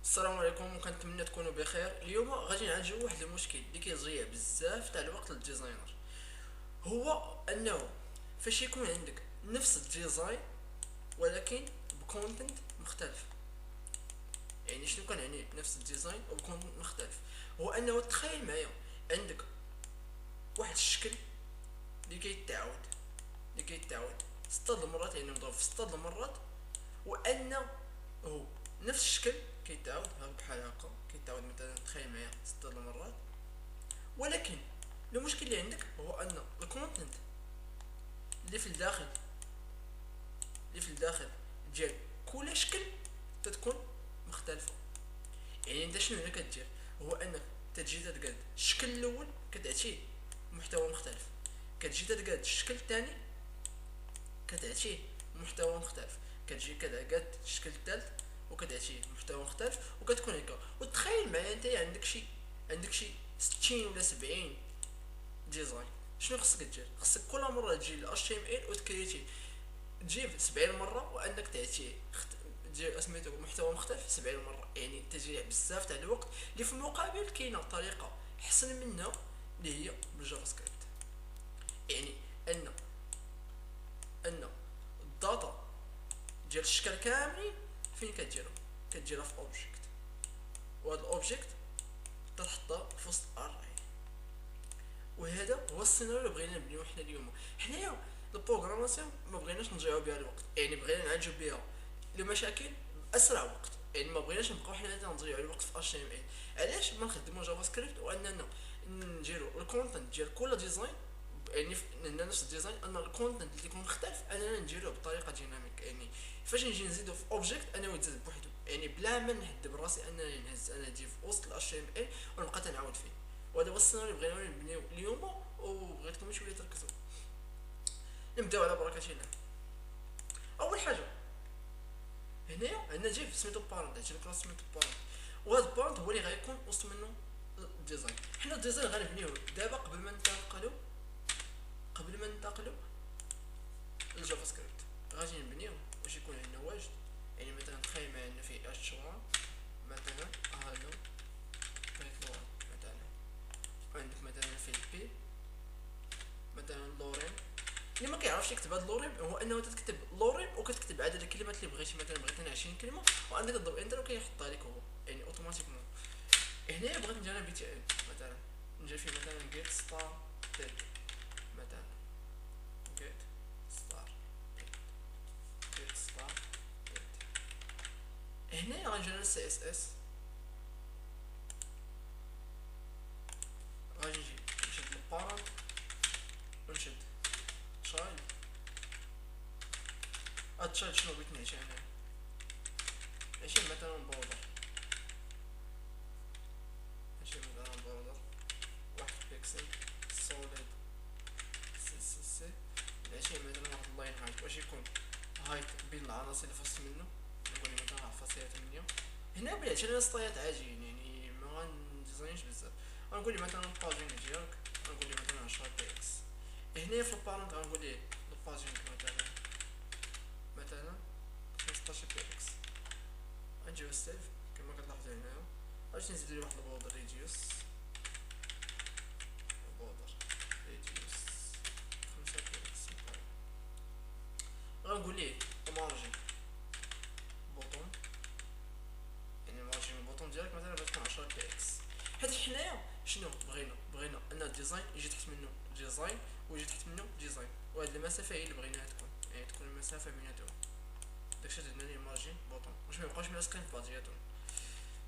السلام عليكم وكنتمنى تكونوا بخير. اليوم غادي نعالجوا واحد المشكل اللي كيضيع بزاف تاع الوقت للديزاينر. هو انه فاش يكون عندك نفس الديزاين ولكن بكونتنت مختلف. يعني شنو كنعني نفس الديزاين وبكونتنت مختلف؟ هو انه تخيل معايا عندك واحد الشكل اللي كيتعاود ستة د المرات، يعني مضروب في ستة د المرات، وانه هو نفس الشكل كيتعاود بحال هكا، كيتعاود مثلا تخيل معايا ستة د المرات. ولكن المشكل اللي عندك هو ان الكونتنت اللي في الداخل اللي في الداخل ديال كل شكل تتكون مختلفه. يعني انت شنو هنا كدير؟ هو انك تجي تتقاد الشكل الاول كتعطيه محتوى مختلف، كتجي تتقاد الشكل الثاني كتعطيه محتوى مختلف، كتجي كتعقد الشكل الثالث وكتعطيه محتوى مختلف، وكتكون هكا. وتخيل معايا انت عندك شي 60 ولا 70 ديزاين. شنو خصك دير؟ خصك كل مره تجي ل HTML وتكريتي، تجيب 70 مره وانك تعطيه دير سميتو محتوى مختلف 70 مره. يعني تضيع بزاف تاع الوقت. اللي في المقابل كاينه طريقه احسن منها اللي هي بالجافا سكريبت. يعني ان الداتا ديال الشكل كاملين فين كديرها في اوبجيكت، وهذا الاوبجيكت تحطها في وسط اري. وهذا هو السيناريو اللي بغينا نبنيو حنا اليوم. حنايا البروغراماسيون ما بغيناش نضيعو بها الوقت، يعني بغينا نعالجو بها المشاكل باسرع وقت. يعني ما بغيناش نبقاو حنا نضيعو الوقت في HTML. علاش ما نخدمو جافا سكريبت واننا نديرو الكونتنت ديال كل ديزاين؟ يعني عندنا نفس الديزاين، اما الكونتنت اللي يكون مختلف اننا نديروه بطريقه ديناميك. يعني فاش نجي نزيدو في اوبجيكت انا يتزاد بوحدو، يعني بلا ما نهد براسي انني نهز انا دي في وسط الاتش ام ال ونبقى تنعاود فيه. وهذا هو السيناريو اللي بغينا نبنيو اليوم، وبغيتكم شويه تركزوا. نبداو على بركه الله. اول حاجه هنايا عندنا جيف سميتو بارنت، هادشي الكلاس سميتو بارنت، وهذا البارنت هو اللي غيكون وسط منه الديزاين. حنا الديزاين غنبنيوه دابا قبل ما ننتقلوا للجافا سكريبت. غادي نبنيوه واش يكون عندنا واجد. يعني مثلا تخيل معايا في اتش 1 مثلا هالو بغيت لورين مثلا، وعندك مثلا في البي مثلا لورين. اللي ما كيعرفش يكتب هاد لورين هو انه تكتب لورين وكتكتب عدد الكلمات اللي بغيتي. مثلا بغيت انا 20 كلمه وعندك تضرب انتر وكيحطها لك هو، يعني اوتوماتيكمون. هنا بغيت ندير انا بي تي ال مثلا، نجي فيه مثلا جيت ستار تيك مثلا، جيت ستار جيت ستار. هنا غنجي للسي اس اس، غادي نجي نشد البارنت ونشد تشايلد. تشايلد شنو بغيت نعطي انا؟ ماشي مثلا بوردر، ماشي مثلا بوردر واحد بيكسل سوليد سي سي سي. ماشي مثلا واحد اللاين هايت، واش يكون هايت بين العناصر اللي فاصل منه. نقول مثلا فاصلة 8. هنا بلاتي انا سطايات عاجين، يعني ما غنديزاينش بزاف. غنقول لي مثلا الباجين ديالك، غنقول لي مثلا 10 بي اكس. هنا في البارنت غنقول ليه الباجين مثلا 15 بي اكس. غنجيو السيف كما كتلاحظوا هنايا. غادي نزيد ليه واحد البوردر ريديوس، بوردر ريديوس 5 بي اكس. غنقول ليه مارجن بوطون، يعني مارجن البوطون ديالك مثلا باش تكون 10 بي اكس. حيت حنايا شنو بغينا ان الديزاين يجي تحت منه ديزاين ويجي تحت منه ديزاين، وهاد المسافه هي اللي بغيناها تكون، يعني تكون المسافه بيناتهم. داكشي درنا ليه مارجين بوطون باش ميبقاوش ملاصقين في بعضياتهم.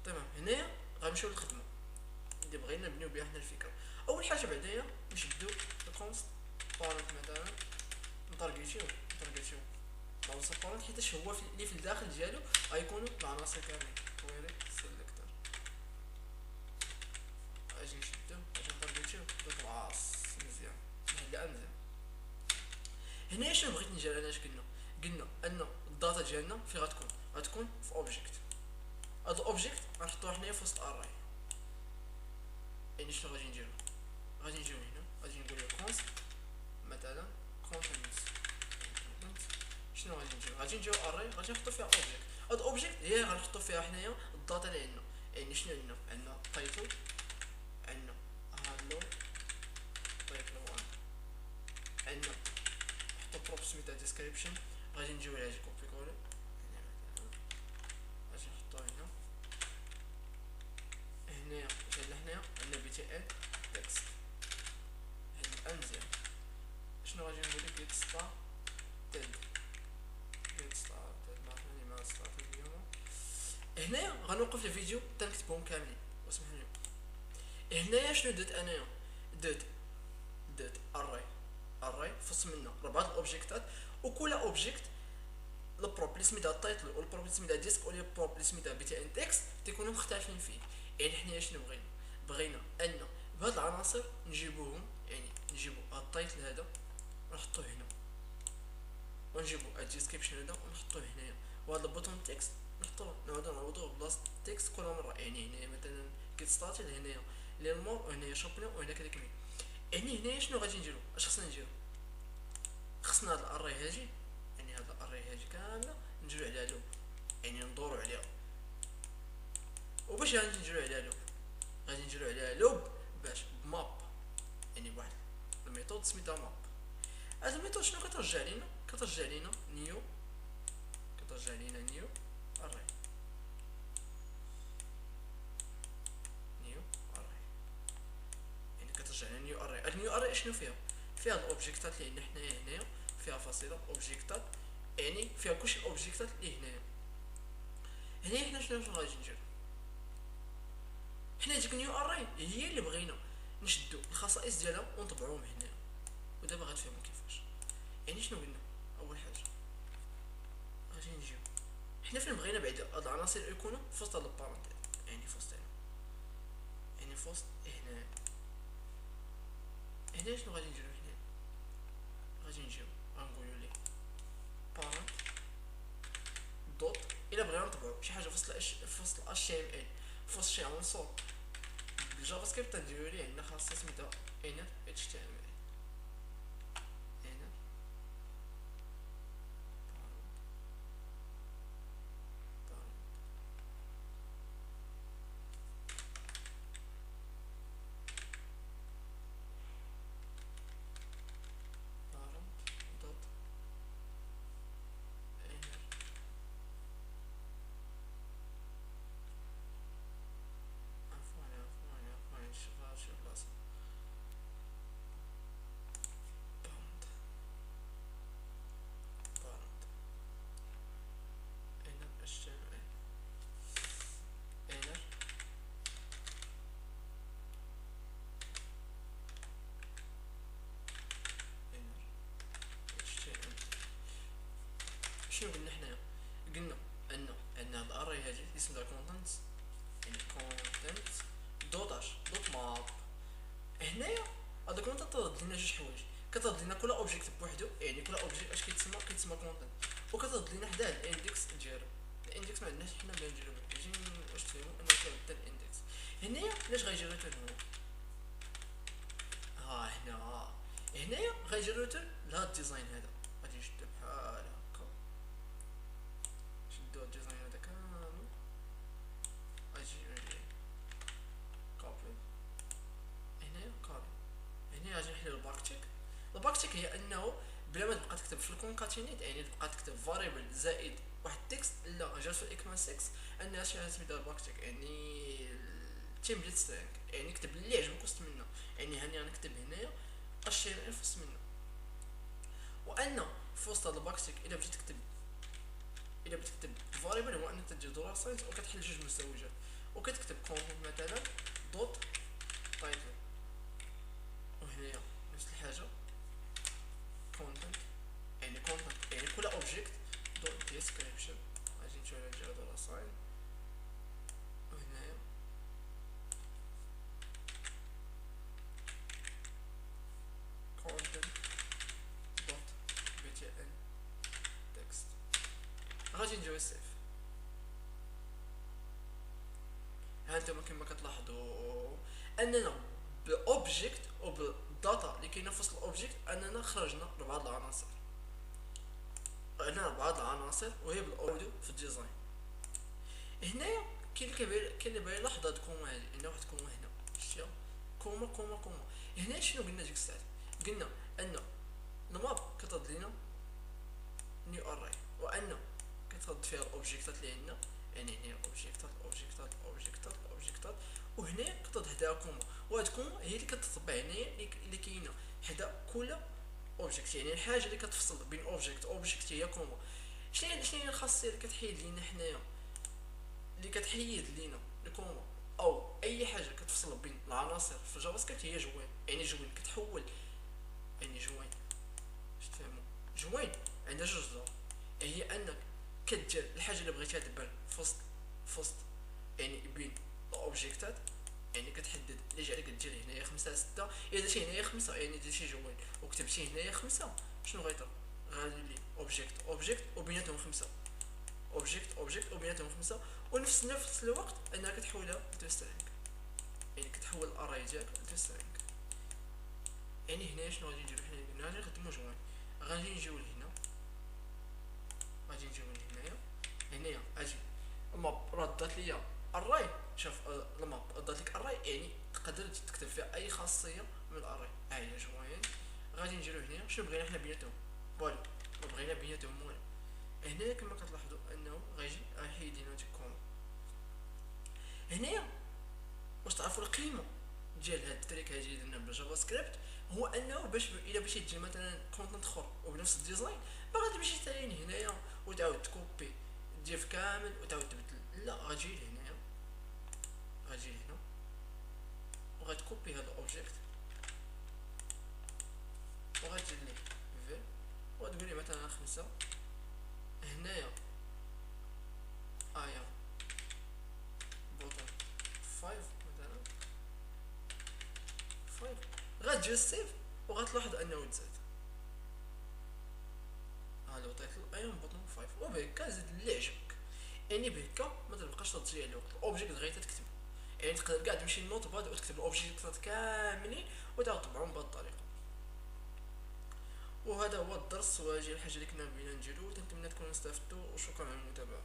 تمام. هنايا غنمشيو للخدمه اللي بغينا نبنيو بها حنا الفكره. اول حاجه بعدايا نشدو الكونست بارنت مثلا، نتارجيتيو العنصر بارنت، حيتاش هو اللي في الداخل ديالو غيكونوا العناصر كاملين. كويري سيلكتور، اجي نشدو اجي نتارجيتيو بالراس مزيان، نحلها مزيان. هنايا شنو بغيت ندير انا؟ اش قلنا ان الداتا ديالنا فين غتكون في اوبجيكت. هاد الاوبجيكت غنحطوه حنايا في وسط اراي. يعني شنو غادي نديرو؟ غادي نجيو هنا غادي نقول له كونست مثلا كونتنت. شنو غادي نجيو اراي غادي نحطو فيها اوبجيكت. هاد اوبجيكت هي غنحطو فيها حنايا الداتا اللي عندنا. يعني شنو عندنا تايتل، عندنا هالو تايتل 1، عندنا نحطو بروب سميتها ديسكريبشن. غادي نجيو على كوبي كولي، غادي نحطو هنا. هنايا هنايا عندنا بي تي ان تكست. هاد الان مزيان. شنو غادي نقول لك؟ جيت ستار تيد، جيت ستار تيد معني مع ستار اليوم. هنايا غنوقف الفيديو حتى نكتبهم كاملين واسمح لي. هنايا شنو درت انايا؟ درت اري فص منه 4 الاوبجيكتات، وكل اوبجيكت البروب اللي سميتها التايتل والبروب اللي سميتها ديسك والبروب اللي سميتها بي تي ان تكست تيكونوا مختلفين فيه. يعني حنايا شنو بغينا ان بهاد العناصر نجيبوهم، يعني نجيبو التايتل هذا ونحطوه هنا، ونجيبو الديسكريبشن هذا ونحطوه هنايا، وهذا البوتون تكست نعاودو بلاصه التكست كل مره. يعني هنايا مثلا كيت ستارتد، هنايا ليرمور، وهنايا شوبلين، وهنا كذلك مين. يعني هنايا شنو غادي نديرو؟ اش خصنا نديرو؟ خصنا هاد الاري هاجي، يعني هاد الاري هاجي كامله نديرو عليها لوب، يعني ندورو عليها. وباش غادي نديرو عليها لوب؟ غادي نديرو عليها لوب باش بماب، يعني بواحد الميثود سميتها ماب. هاد الميثود شنو كترجع لينا؟ كترجع لينا نيو اري، نيو اري، يعني كترجع لنا نيو اري. هاد نيو اري شنو فيها؟ فيها الاوبجيكتات اللي عندنا حنايا هنايا، فيها فاصله اوبجيكتات، يعني فيها كلشي الاوبجيكتات اللي هنايا. هنايا حنا شنو غادي نديرو؟ حنا ديك نيو اري هي اللي بغينا نشدو الخصائص ديالها ونطبعوهم هنايا. ودابا غتفهموا كيفاش. يعني شنو قلنا؟ اول حاجه غادي نجيو حنا فين بغينا بعد هاد العناصر يكونوا في وسط هاد البارونتيز، يعني في وسط هنا، يعني في وسط هنا. هنا شنو غادي نديرو؟ هنا غادي نجيو غنقولو ليه بارنت دوت، الا بغينا نطبعو شي حاجه في وسط اش تي ام ال، في وسط شي عنصر بالجافا سكريبت نديرو ليه عندنا خاصه سميتها inner html، inner parent dot inner. عفوا شي بلاصه parent inner html، inner html. شنو قلنا حنايا؟ قلنا ان عندنا هاد الاري هادي اللي اسمها كونتنت، يعني كونتنت دوت اش دوت ماب. هنايا هاد الكونتنت ترد لنا جوج حوايج، كترد لنا كل اوبجيكت بوحدو، يعني كل اوبجيكت اش كيتسمى كونتنت، وكترد لنا حداه الاندكس ديالو. الاندكس ما عندناش حنا بلا نديرو باش واش تفهموا انه كيبدا الاندكس. هنايا علاش غيجي ريتيرن هو؟ هنايا غيجي ريتيرن لهاد الديزاين هذا. غادي نشدو بحال هكا، شدو الديزاين هذا كامل، اجي كوبي هنايا كوبي. هنا غادي نحلو الباك تشيك هي انه بلا ما تبقى تكتب في الكونكاتينيت، يعني تبقى تكتب فاريبل زائد واحد التكست، لا جات في الاكمال 6 انها شي حاجه سميتها الباك تشيك، يعني تيمبليت سترينغ، يعني كتب اللي عجبك وسط منه. يعني هاني غنكتب هنايا اش تي ام ال في وسط منه، وان في وسط هذا الباك تشيك الا بغيتي تكتب فاريبل هو انك تدير دولار ساين وكتحل جوج مستويات، وكتكتب كونتنت مثلا دوت تايتل، وهنايا نفس الحاجه content، يعني content يعني كل object dot description. غادي نمشيو على دولار ساين، وهنايا content dot btn text. غادي نديرو سيف. ها انتما كما كتلاحظوا اننا بالاوبجيكت وبالداتا اللي كاينه في وسط الاوبجيكت اننا خرجنا 4 العناصر، عندنا 4 العناصر وهي بالاوديو في الديزاين. هنايا كاين اللي باغي يلاحظ هاد كوما هادي، ان واحد كوما هنا شتيها، كوما كوما كوما. هنا شنو قلنا ديك الساعه؟ قلنا ان الماب كترد لينا نيو اري، وان كترد فيها الاوبجيكتات اللي عندنا، يعني هنا الاوبجيكتات الاوبجيكتات الاوبجيكتات الاوبجيكتات، وهنا كترد حداها كوما. وهاد كوما هي اللي كتطبع هنايا اللي كاينه حدا كل اوبجيكت، يعني الحاجه اللي كتفصل بين اوبجيكت هي كوما. شنو هي الخاصيه اللي كتحيد لينا حنايا، اللي كتحيد لينا الكوما او اي حاجه كتفصل بين العناصر في الجافا سكريبت هي جوين. يعني جوين كتحول، يعني جوين باش تفهموا، جوين عندها جوج دور. هي انك كدير الحاجه اللي بغيتيها تبان في وسط يعني بين الاوبجيكتات، يعني كتحدد اللي جعلك كدير هنايا 5 6. الا درتي هنايا 5 يعني درتي جوين، وكتبتي هنايا 5 شنو غيطرا؟ غادي لي اوبجيكت اوبجيكت وبيناتهم 5، اوبجيكت اوبجيكت وبيناتهم 5. نفس الوقت انها كتحولها لتو سترينغ، يعني كتحول الاري ديالك لتو سترينغ. يعني هنا شنو غادي نديرو حنا؟ قلنا غادي نخدمو جوين، غادي نجيو لهنا، غادي نجيو لهنايا، هنايا اجي الماب ردات ليا الراي. شوف الماب ردات لك الراي، يعني تقدر تكتب فيها اي خاصيه من الاري. هي جوين. غادي نديرو هنا شنو بغينا حنا بيناتهم؟ والو، ما بغينا بيناتهم والو. هنايا كما كتلاحظوا انه غيجي حيد لينا ديك كوما. هنايا واش تعرفوا القيمه ديال هاد التريك هادي اللي درنا بالجافا سكريبت؟ هو انه باش الا بغيتي تجي مثلا كونتنت اخر وبنفس الديزاين، ما غاتمشي حتى هنايا وتعاود تكوبي الديف كامل وتعاود تبدل، لا غتجي لهنايا، غتجي لهنا وغتكوبي هاد الاوبجيكت وغتجي ليه في، وتقول لي مثلا 5 هنايا ايا بوتون 5 مثلا 5. غتجي السيف وغتلاحظ انه تزاد. هذا عطيت له ايون بوتون 5، وبهكا زيد اللي عجبك. يعني بهكا ما تبقاش تضيع الوقت، الاوبجيكت غير تكتب، يعني تقدر كاع تمشي للنوت باد وتكتب الاوبجيكتات كاملين وتعاود تطبعهم بهذه الطريقه. وهذا هو الدرس، وهذه الحاجه اللي كنا بغينا نديرو. نتمنى تكونوا استفدتوا، وشكرا على المتابعه.